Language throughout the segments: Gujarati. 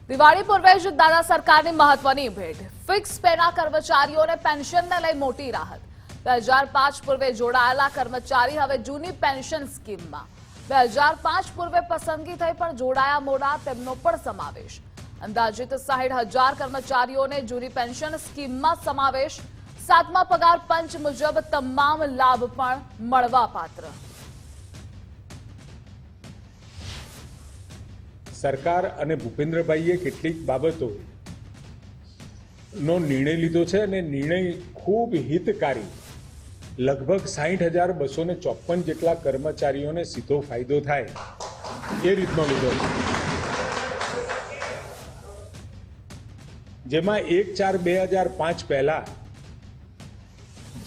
દિવાળી પૂર્વે જ દાદા સરકારની મહત્વની ભેટ ફિક્સ પેના કર્મચારીઓને પેન્શનને લઈ મોટી રાહત 2005 પૂર્વે જોડાયેલા કર્મચારી હવે જૂની પેન્શન સ્કીમમાં 2005 પૂર્વે પસંદગી થઈ પણ જોડાયા મોડા તેમનો પણ સમાવેશ અંદાજિત 60,000 કર્મચારીઓને જૂની પેન્શન સ્કીમમાં સમાવેશ સાતમા પગાર પંચ મુજબ તમામ લાભ પણ મળવાપાત્ર સરકાર અને ભૂપેન્દ્રભાઈએ કેટલીક બાબતોનો નિર્ણય લીધો છે અને નિર્ણય ખૂબ હિતકારી લગભગ 60,254 જેટલા કર્મચારીઓને સીધો ફાયદો થાય એ રીતનો લીધો છે, જેમાં 1/4/2005 પહેલા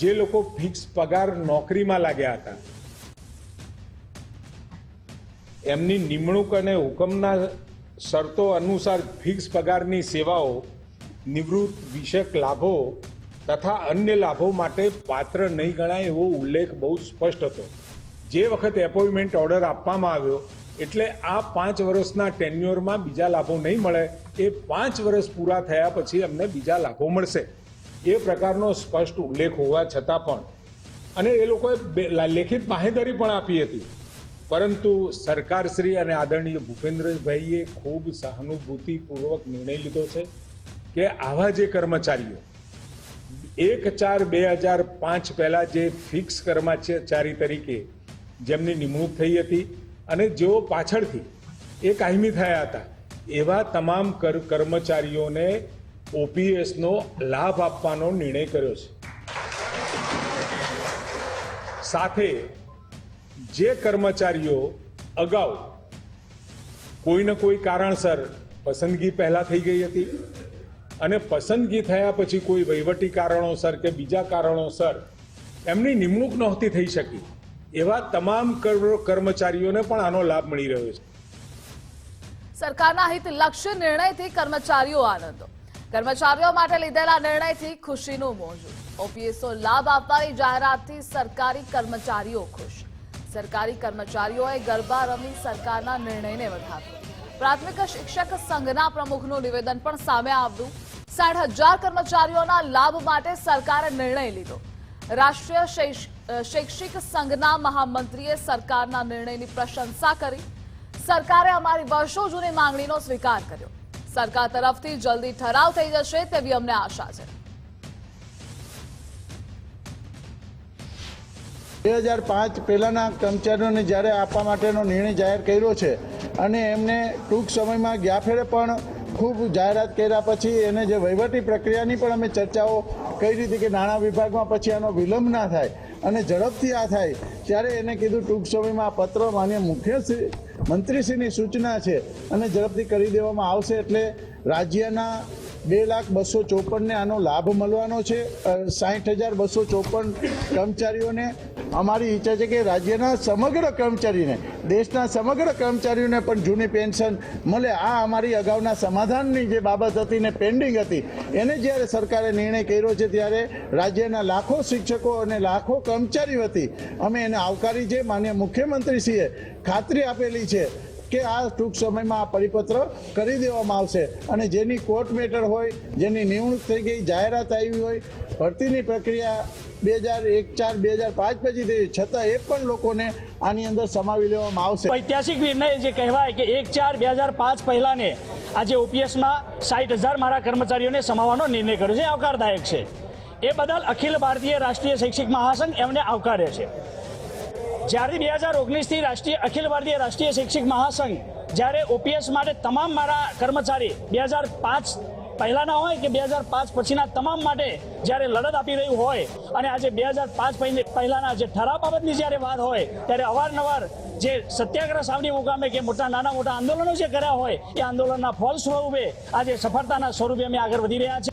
જે લોકો ફિક્સ પગાર નોકરીમાં લાગ્યા હતા એમની નિમણૂક અને હુકમના શરતો અનુસાર ફિક્સ પગારની સેવાઓ, નિવૃત્ત વિષયક લાભો તથા અન્ય લાભો માટે પાત્ર નહીં ગણાય એવો ઉલ્લેખ બહુ સ્પષ્ટ હતો. જે વખતે એપોઇન્ટમેન્ટ ઓર્ડર આપવામાં આવ્યો એટલે આ 5 વર્ષના ટેન્યુઅરમાં બીજા લાભો નહીં મળે, એ 5 વર્ષ પૂરા થયા પછી અમને બીજા લાભો મળશે એ પ્રકારનો સ્પષ્ટ ઉલ્લેખ હોવા છતાં પણ અને એ લોકોએ લેખિત બાંહેધરી પણ આપી હતી, પરંતુ સરકારશ્રી અને આદરણીય ભૂપેન્દ્રભાઈએ ખૂબ સહાનુભૂતિપૂર્વક નિર્ણય લીધો છે કે આવા જે કર્મચારીઓ 1/4/2005 પહેલા જે ફિક્સ કર્મચારી તરીકે જેમની નિમણૂક થઈ હતી અને જેઓ પાછળથી એ કાયમી થયા હતા એવા તમામ કર્મચારીઓને ઓપીએસનો લાભ આપવાનો નિર્ણય કર્યો છે. સાથે જે કર્મચારીઓ અગાઉ કોઈને કોઈ કારણસર પસંદગી પહેલા થઈ ગઈ હતી અને પસંદગી થયા પછી કોઈ વહીવટી કારણોસર કે બીજા કારણોસર એમની નિમણૂક નહોતી થઈ શકી એવા તમામ કર્મચારીઓને પણ આનો લાભ મળી રહ્યો છે. સરકારના હિતલક્ષી નિર્ણયથી કર્મચારીઓ આનંદો. કર્મચારીઓ માટે લીધેલા નિર્ણયથી ખુશીનું મોજું. ઓપીએસનો લાભ આપવાની જાહેરાતથી સરકારી કર્મચારીઓ ખુશ. સરકારી કર્મચારીઓએ ગરબા રમી સરકારના નિર્ણયને વધાવ્યો. પ્રાથમિક શિક્ષક સંઘના પ્રમુખનું નિવેદન પણ સામે આવ્યું. 60,000 કર્મચારીઓના લાભ માટે સરકારે નિર્ણય લીધો. રાષ્ટ્રીય શૈક્ષિક સંઘના મહામંત્રીએ સરકારના નિર્ણયની પ્રશંસા કરી. સરકારે અમારી વર્ષો જૂની માંગણીનો સ્વીકાર કર્યો. સરકાર તરફથી જલ્દી ઠરાવ થઈ જશે તેવી અમને આશા છે. 2005 પહેલાંના કર્મચારીઓને જ્યારે આપવા માટેનો નિર્ણય જાહેર કર્યો છે અને એમને ટૂંક સમયમાં ગયા ફેરે પણ ખૂબ જાહેરાત કર્યા પછી એને જે વહીવટી પ્રક્રિયાની પણ અમે ચર્ચાઓ કરી હતી કે નાણાં વિભાગમાં પછી આનો વિલંબ ના થાય અને ઝડપથી આ થાય, ત્યારે એને કીધું ટૂંક સમયમાં આ પત્ર માન્ય મંત્રીશ્રીની સૂચના છે અને ઝડપથી કરી દેવામાં આવશે. એટલે રાજ્યના 2,254,000ને આનો લાભ મળવાનો છે. 60,254 કર્મચારીઓને અમારી ઈચ્છા છે કે રાજ્યના સમગ્ર કર્મચારીને, દેશના સમગ્ર કર્મચારીઓને પણ જૂની પેન્શન મળે. આ અમારી અગાઉના સમાધાનની જે બાબત હતી ને પેન્ડિંગ હતી એને જ્યારે સરકારે નિર્ણય કર્યો છે ત્યારે રાજ્યના લાખો શિક્ષકો અને લાખો કર્મચારીઓ વતી અમે એને આવકારી છે. માનનીય મુખ્યમંત્રીશ્રીએ ખાતરી આપેલી છે કે આ ટૂંક સમયમાં આ પરિપત્ર કરી દેવામાં આવશે અને જેની કોર્ટ મેટર હોય, જેની નિમણૂક થઈ ગઈ, જાહેરાત આવી હોય, ભરતીની પ્રક્રિયા 2001-4-2005 પછી થઈ છતાં એ પણ લોકોને આની અંદર સમાવી લેવામાં આવશે. ઐતિહાસિક નિર્ણય જે કહેવાય કે 1/4/2005 પહેલાને આજે ઓપીએસમાં 60,000 મારા કર્મચારીઓને સમાવવાનો નિર્ણય કર્યો છે, આવકારદાયક છે. એ બદલ અખિલ ભારતીય રાષ્ટ્રીય શૈક્ષિક મહાસંઘ એમને આવકારે છે. જ્યારે 2019થી અખિલ ભારતીય રાષ્ટ્રીય શૈક્ષિક મહાસંઘ જ્યારે ઓપીએસ માટે તમામ મારા કર્મચારી 2005 પહેલાના હોય કે 2005 પછીના તમામ માટે જ્યારે લડત આપી રહ્યું હોય અને આજે 2005 પહેલાના જે ઠરાવ બાબતની જ્યારે વાત હોય ત્યારે અવારનવાર જે સત્યાગ્રહ સાવની મુકામે કે નાના મોટા આંદોલનો જે કર્યા હોય એ આંદોલનના ફળ સ્વરૂપે આજે સફળતાના સ્વરૂપે અમે આગળ વધી રહ્યા છીએ.